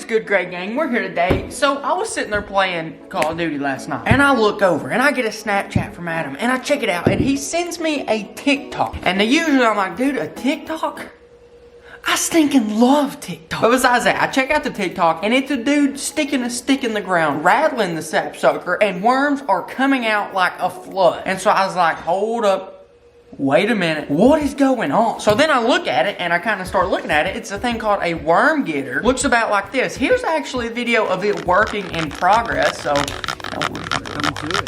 good, great gang? We're here today. So I was sitting there playing Call of Duty last night, and I look over and I get a Snapchat from Adam, and I check it out, and he sends me a TikTok. And usually I'm like, dude, a TikTok? I stinking love TikTok. But besides that, I check out the TikTok, and it's a dude sticking a stick in the ground, rattling the sapsucker, and worms are coming out like a flood. And so I was like, hold up. Wait a minute, what is going on? So then I look at it, and I kind of start looking at it. It's a thing called a worm getter. Looks about like this. Here's actually a video of it working in progress. So, Coming to it.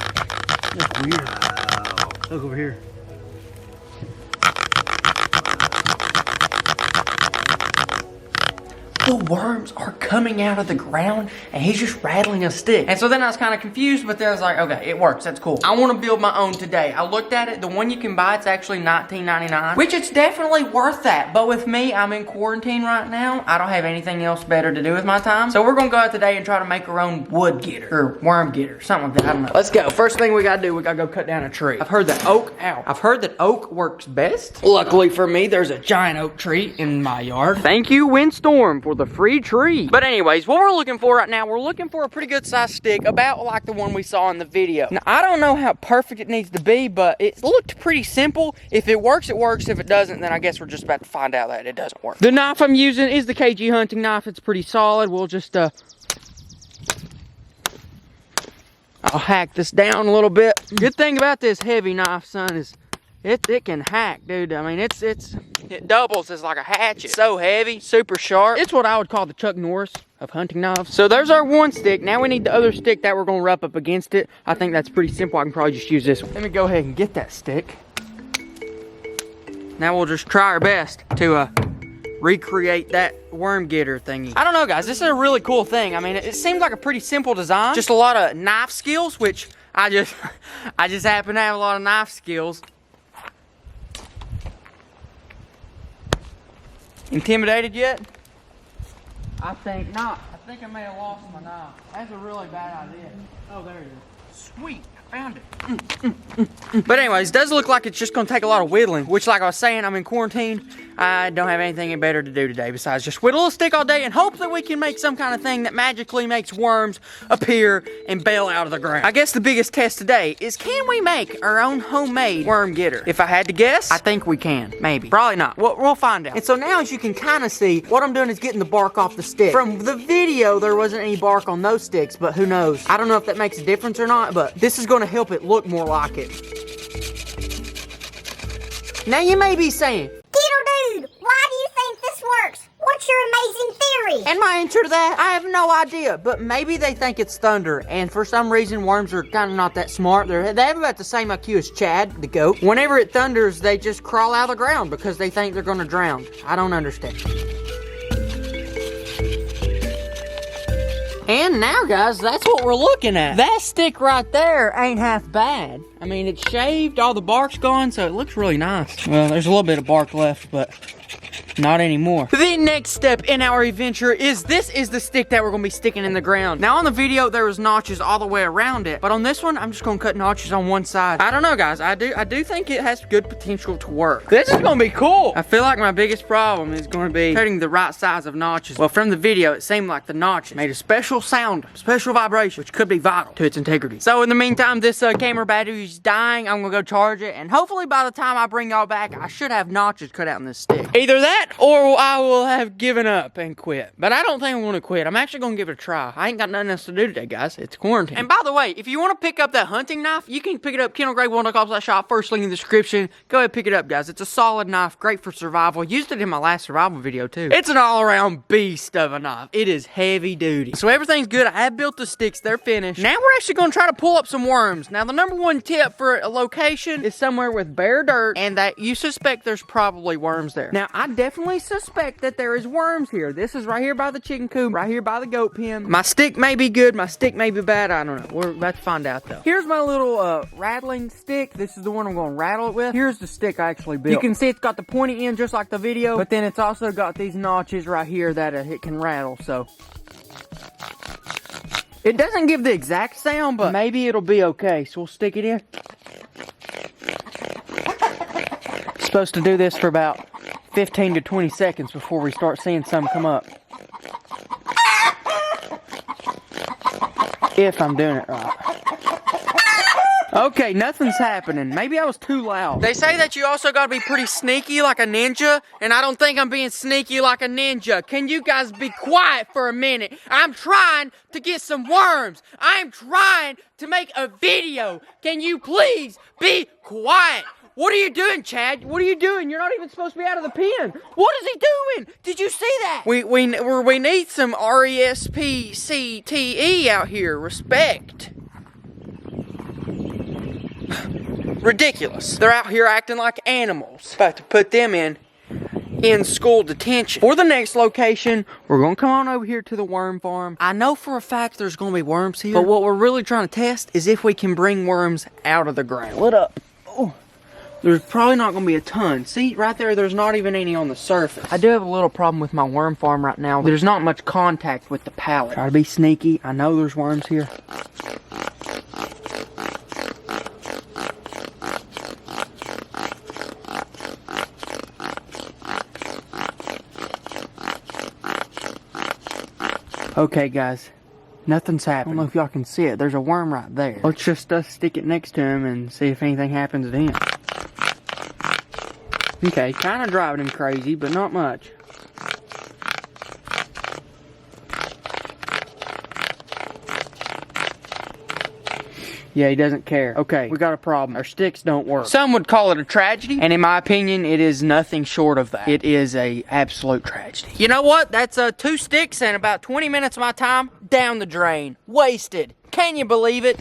That's weird. Wow. Look over here. the worms are coming out of the ground, and he's just rattling a stick. And so then I was kind of confused, but then I was like, okay, it works, that's cool. I want to build my own today. I looked at it, the one you can buy, it's actually $19.99, which it's definitely worth that. But with me, I'm in quarantine right now. I don't have anything else better to do with my time. So we're gonna go out today and try to make our own wood getter, or worm getter, something like that, I don't know. Let's go. First thing we gotta do, we gotta go cut down a tree. I've heard that oak works best. Luckily for me, there's a giant oak tree in my yard. Thank you, Windstorm, for the free tree. But anyways, what we're looking for right now, we're looking for a pretty good sized stick, about like the one we saw in the video. Now, I don't know how perfect it needs to be, but it looked pretty simple. If it works, it works. If it doesn't, then I guess we're just about to find out that it doesn't work. The knife I'm using is the KY hunting knife. It's pretty solid. We'll just, I'll hack this down a little bit. Good thing about this heavy knife, son, is it can hack, dude. I mean, it doubles as like a hatchet. So heavy, super sharp. It's what I would call the Chuck Norris of hunting knives. So there's our one stick. Now we need the other stick that we're gonna wrap up against it. I think that's pretty simple. I can probably just use this one. Let me go ahead and get that stick. Now we'll just try our best to recreate that worm getter thingy. I don't know, guys. This is a really cool thing. I mean, it seems like a pretty simple design. Just a lot of knife skills, which I just happen to have a lot of knife skills. Intimidated yet? I think not. I think I may have lost my knife. That's a really bad idea. Oh, there it is. Sweet, I found it. But anyways, it does look like it's just gonna take a lot of whittling, which, like I was saying, I'm in quarantine. I don't have anything better to do today besides just whittle a stick all day and hope that we can make some kind of thing that magically makes worms appear and bail out of the ground. I guess the biggest test today is, can we make our own homemade worm getter? If I had to guess, I think we can. Maybe. Probably not. We'll find out. And so now, as you can kind of see, what I'm doing is getting the bark off the stick. From the video, there wasn't any bark on those sticks, but who knows? I don't know if that makes a difference or not, but this is going to help it look more like it. Now you may be saying, Dude, why do you think this works? What's your amazing theory? and my answer to that, I have no idea, but maybe they think it's thunder, and for some reason worms are kind of not that smart. They have about the same IQ as Chad, the goat. Whenever it thunders, they just crawl out of the ground because they think they're gonna drown. I don't understand. And now, guys, that's what we're looking at. That stick right there ain't half bad. I mean, it's shaved, all the bark's gone, so it looks really nice. Well, there's a little bit of bark left, but not anymore. The next step in our adventure is this is the stick that we're gonna be sticking in the ground. Now on the video, there was notches all the way around it, but on this one, I'm just gonna cut notches on one side. I don't know, guys. I do think it has good potential to work. This is gonna be cool. I feel like my biggest problem is gonna be cutting the right size of notches. Well, from the video, it seemed like the notches made a special sound, special vibration, which could be vital to its integrity. So in the meantime, this camera battery is dying. I'm gonna go charge it, and hopefully by the time I bring y'all back, I should have notches cut out in this stick. Either that, or I will have given up and quit. But I don't think I'm gonna quit. I'm actually gonna give it a try. I ain't got nothing else to do today, guys. It's quarantine. And by the way, if you want to pick up that hunting knife, you can pick it up, KendallGrade1.com/shop. First link in the description. Go ahead and pick it up, guys. It's a solid knife, great for survival. Used it in my last survival video, too. It's an all-around beast of a knife. It is heavy duty. So everything's good. I have built the sticks. They're finished. Now we're actually gonna try to pull up some worms. Now, the #1 tip for a location is somewhere with bare dirt, and that you suspect there's probably worms there. Now, I definitely suspect that there is worms here. This is right here by the chicken coop, right here by the goat pen. My stick may be good, my stick may be bad, I don't know. We're about to find out though. Here's my little rattling stick. This is the one I'm gonna rattle it with. Here's the stick I actually built. You can see it's got the pointy end just like the video, but then it's also got these notches right here that it can rattle, so. It doesn't give the exact sound, but maybe it'll be okay. So we'll stick it in. Supposed to do this for about 15 to 20 seconds before we start seeing some come up. If I'm doing it right. Okay, nothing's happening. Maybe I was too loud. They say that you also gotta be pretty sneaky like a ninja, and I don't think I'm being sneaky like a ninja. Can you guys be quiet for a minute? I'm trying to get some worms. I'm trying to make a video. Can you please be quiet? What are you doing, Chad? What are you doing? You're not even supposed to be out of the pen. What is he doing? Did you see that? We need some RESPCTE out here. Respect. Ridiculous. They're out here acting like animals. About to put them in school detention. For the next location, we're gonna come on over here to the worm farm. I know for a fact there's gonna be worms here, but what we're really trying to test is if we can bring worms out of the ground. What up? Oh. There's probably not going to be a ton. See, right there, there's not even any on the surface. I do have a little problem with my worm farm right now. There's not much contact with the pallet. Try to be sneaky. I know there's worms here. Okay, guys. Nothing's happening. I don't know if y'all can see it. There's a worm right there. Let's just stick it next to him and see if anything happens to him. Okay, kind of driving him crazy, but not much. Yeah, he doesn't care. Okay, we got a problem. Our sticks don't work. Some would call it a tragedy, and in my opinion, it is nothing short of that. It is a absolute tragedy. You know what? That's 2 sticks and about 20 minutes of my time down the drain. Wasted. Can you believe it?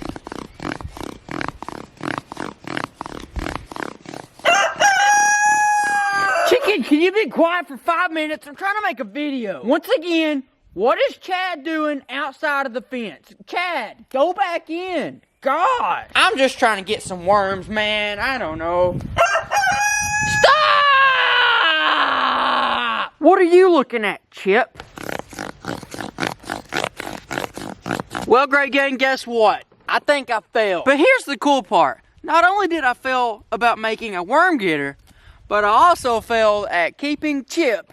Chicken, can you be quiet for 5 minutes? I'm trying to make a video. Once again, what is Chad doing outside of the fence? Chad, go back in. God. I'm just trying to get some worms, man. I don't know. Stop! What are you looking at, Chip? Well, Great Gang, guess what? I think I failed. But here's the cool part. Not only did I fail about making a worm getter, but I also failed at keeping Chip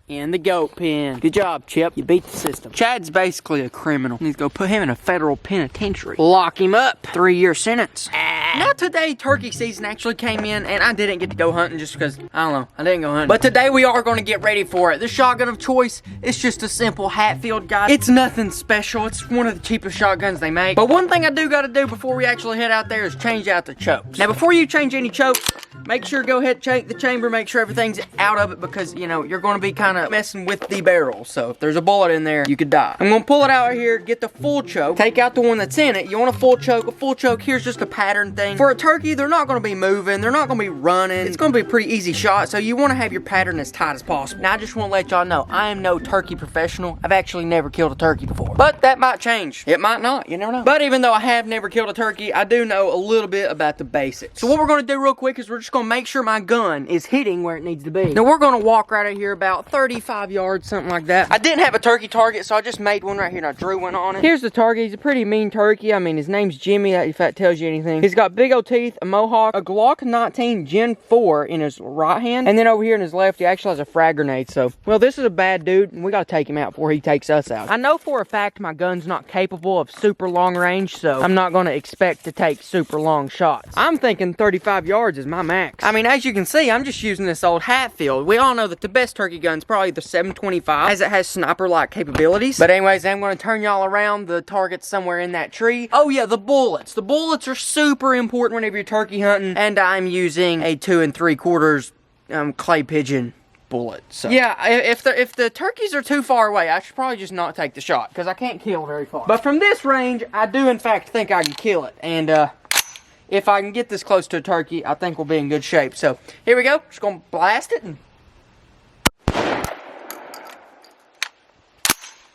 in the goat pen. Good job, Chip. You beat the system. Chad's basically a criminal. Need to go put him in a federal penitentiary. Lock him up. 3-year sentence. Now today, turkey season actually came in, and I didn't get to go hunting just because, I don't know, I didn't go hunting. But today we are going to get ready for it. The shotgun of choice is just a simple Hatfield, guys. It's nothing special. It's one of the cheapest shotguns they make. But one thing I do got to do before we actually head out there is change out the chokes. Now, before you change any chokes, make sure go ahead, check the chamber, make sure everything's out of it because, you know, you're going to be kind of messing with the barrel. So if there's a bullet in there, you could die. I'm going to pull it out here, get the full choke, take out the one that's in it. You want a full choke. A full choke, here's just a pattern thing. For a turkey, they're not going to be moving. They're not going to be running. It's going to be a pretty easy shot, so you want to have your pattern as tight as possible. Now, I just want to let y'all know, I am no turkey professional. I've actually never killed a turkey before. But that might change. It might not. You never know. But even though I have never killed a turkey, I do know a little bit about the basics. So what we're going to do real quick is we're just going to make sure my gun is hitting where it needs to be. Now, we're going to walk right out here about 35 yards, something like that. I didn't have a turkey target, so I just made one right here and I drew one on it. Here's the target. He's a pretty mean turkey. I mean, his name's Jimmy, if that tells you anything. He's got big old teeth, a mohawk, a Glock 19 Gen 4 in his right hand, and then over here in his left, he actually has a frag grenade. So, well, this is a bad dude, and we gotta take him out before he takes us out. I know for a fact my gun's not capable of super long range, so I'm not gonna expect to take super long shots. I'm thinking 35 yards is my max. I mean, as you can see, I'm just using this old Hatfield. We all know that the best turkey gun's probably the 725, as it has sniper-like capabilities. But anyways, I'm gonna turn y'all around. The target's somewhere in that tree. Oh yeah, the bullets. The bullets are super important whenever you're turkey hunting, and I'm using a 2 3/4 clay pigeon bullet. So yeah, if the turkeys are too far away, I should probably just not take the shot because I can't kill very far. But from this range, I do in fact think I can kill it, and if I can get this close to a turkey, I think we'll be in good shape. So here we go. Just gonna blast it and.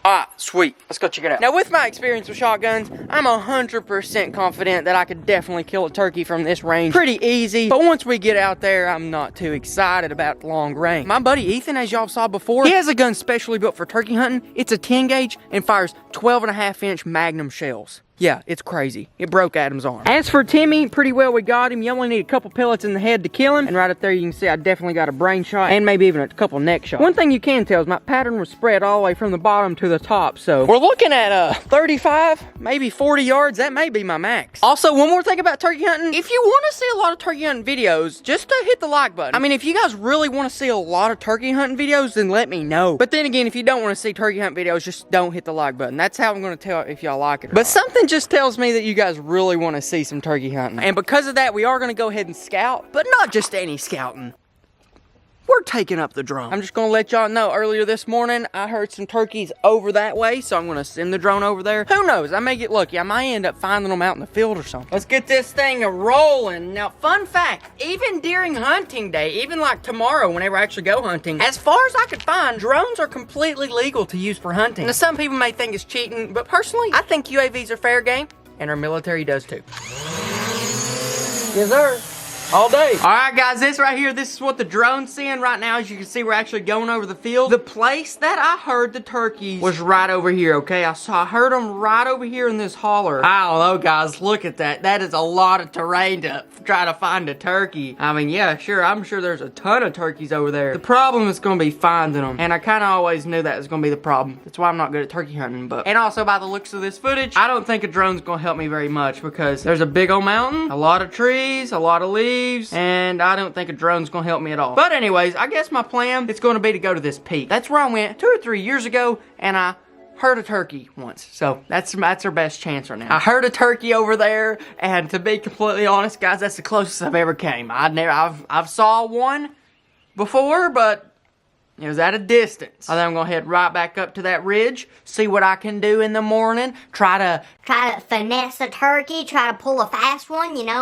Alright, sweet. Let's go check it out. Now, with my experience with shotguns, I'm 100% confident that I could definitely kill a turkey from this range pretty easy. But once we get out there, I'm not too excited about long range. My buddy Ethan, as y'all saw before, he has a gun specially built for turkey hunting. It's a 10 gauge and fires 12.5-inch Magnum shells. Yeah, it's crazy. It broke Adam's arm. As for Timmy, pretty well we got him. You only need a couple pellets in the head to kill him. And right up there you can see I definitely got a brain shot and maybe even a couple neck shots. One thing you can tell is my pattern was spread all the way from the bottom to the top. So we're looking at 35, maybe 40 yards. That may be my max. Also, one more thing about turkey hunting. If you want to see a lot of turkey hunting videos, just hit the like button. I mean, if you guys really want to see a lot of turkey hunting videos, then let me know. But then again, if you don't want to see turkey hunting videos, just don't hit the like button. That's how I'm going to tell if y'all like it. But something just tells me that you guys really want to see some turkey hunting. And because of that, we are going to go ahead and scout, but not just any scouting. We're taking up the drone. I'm just going to let y'all know, earlier this morning, I heard some turkeys over that way, so I'm going to send the drone over there. Who knows? I may get lucky. I might end up finding them out in the field or something. Let's get this thing rolling. Now, fun fact, even during hunting day, even like tomorrow, whenever I actually go hunting, as far as I could find, drones are completely legal to use for hunting. Now, some people may think it's cheating, but personally, I think UAVs are fair game, and our military does too. Yes, sir. All day. All right, guys, this right here, this is what the drone's seeing right now. As you can see, we're actually going over the field. The place that I heard the turkeys was right over here, okay? I heard them right over here in this holler. I don't know, guys, look at that. That is a lot of terrain to try to find a turkey. I mean, yeah, sure, I'm sure there's a ton of turkeys over there. The problem is going to be finding them, and I kind of always knew that was going to be the problem. That's why I'm not good at turkey hunting, but... And also, by the looks of this footage, I don't think a drone's going to help me very much because there's a big old mountain, a lot of trees, a lot of leaves, and I don't think a drone's gonna help me at all. But anyways, I guess my plan is gonna be to go to this peak. That's where I went 2 or 3 years ago, and I heard a turkey once. So that's our best chance right now. I heard a turkey over there, and to be completely honest, guys, that's the closest I've ever came. I've saw one before, but it was at a distance. I think I'm gonna head right back up to that ridge, see what I can do in the morning, try to Try to finesse a turkey, try to pull a fast one, you know.